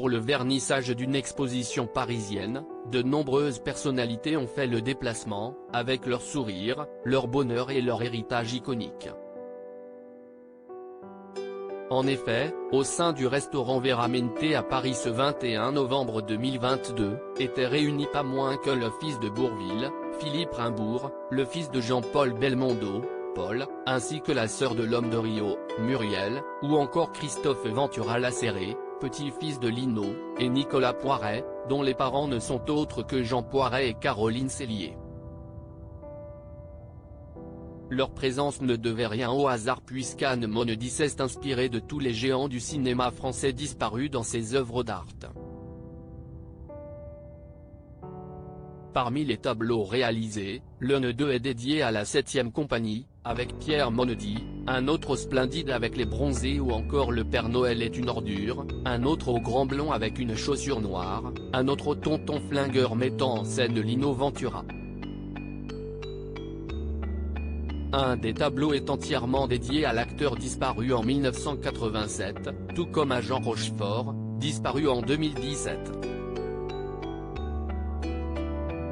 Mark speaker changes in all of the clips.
Speaker 1: pour le vernissage d'une exposition parisienne, de nombreuses personnalités ont fait le déplacement, avec leur sourire, leur bonheur et leur héritage iconique. En effet, au sein du restaurant Veramente à Paris ce 21 novembre 2022, étaient réunis pas moins que le fils de Bourvil, Philippe Rimbourg, le fils de Jean-Paul Belmondo, Paul, ainsi que la sœur de l'homme de Rio, Muriel, ou encore Christophe Ventura Lacéré, petit-fils de Lino, et Nicolas Poiret, dont les parents ne sont autres que Jean Poiret et Caroline Cellier. Leur présence ne devait rien au hasard puisqu'Anne Monody s'est inspirée de tous les géants du cinéma français disparus dans ses œuvres d'art. Parmi les tableaux réalisés, l'un d'eux est dédié à la 7e compagnie, avec Pierre Monody, un autre splendide avec les bronzés ou encore Le Père Noël est une ordure, un autre au grand blond avec une chaussure noire, un autre au tonton flingueur mettant en scène Lino Ventura. Un des tableaux est entièrement dédié à l'acteur disparu en 1987, tout comme à Jean Rochefort, disparu en 2017.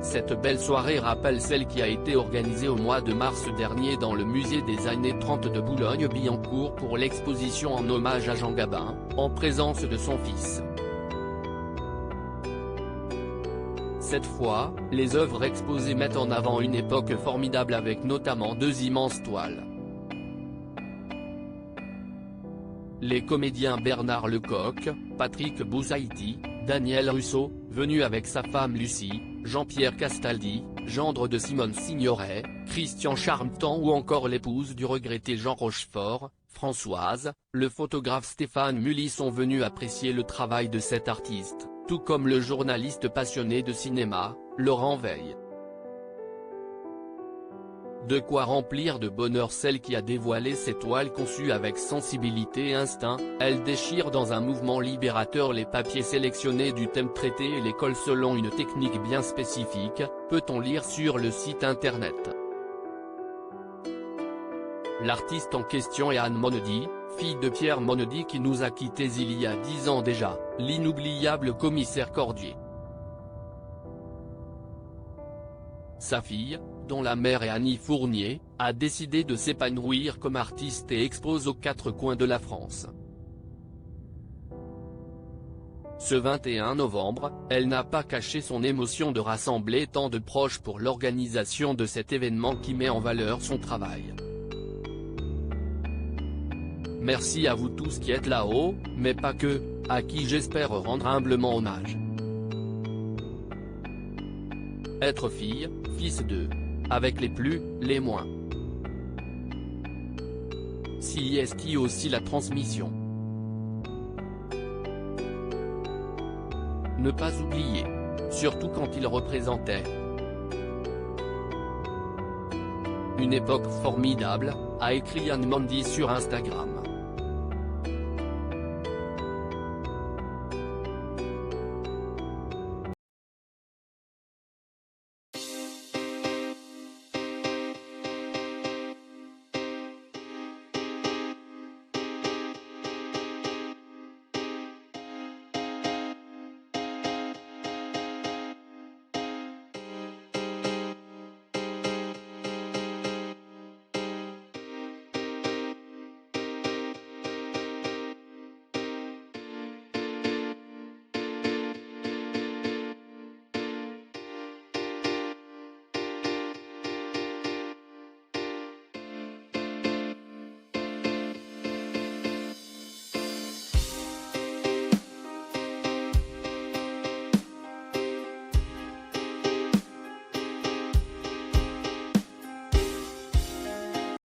Speaker 1: Cette belle soirée rappelle celle qui a été organisée au mois de mars dernier dans le musée des années 30 de Boulogne-Billancourt pour l'exposition en hommage à Jean Gabin, en présence de son fils. Cette fois, les œuvres exposées mettent en avant une époque formidable avec notamment 2 immenses toiles. Les comédiens Bernard Lecoq, Patrick Boussaïti, Daniel Russo, venu avec sa femme Lucie, Jean-Pierre Castaldi, gendre de Simone Signoret, Christian Charmetan ou encore l'épouse du regretté Jean Rochefort, Françoise, le photographe Stéphane Mully sont venus apprécier le travail de cet artiste, tout comme le journaliste passionné de cinéma, Laurent Veil. De quoi remplir de bonheur celle qui a dévoilé ces toiles conçues avec sensibilité et instinct, elle déchire dans un mouvement libérateur les papiers sélectionnés du thème traité et les colle selon une technique bien spécifique, peut-on lire sur le site internet. L'artiste en question est Anne Monody, fille de Pierre Monody qui nous a quittés il y a 10 ans déjà, l'inoubliable commissaire Cordier. Sa fille, dont la mère est Annie Fournier, a décidé de s'épanouir comme artiste et expose aux 4 coins de la France. Ce 21 novembre, elle n'a pas caché son émotion de rassembler tant de proches pour l'organisation de cet événement qui met en valeur son travail. Merci à vous tous qui êtes là-haut, mais pas que, à qui j'espère rendre humblement hommage. Être fille, fils de. Avec les plus, les moins. Si est aussi la transmission. Ne pas oublier. Surtout quand il représentait une époque formidable, a écrit Anne Mondy sur Instagram.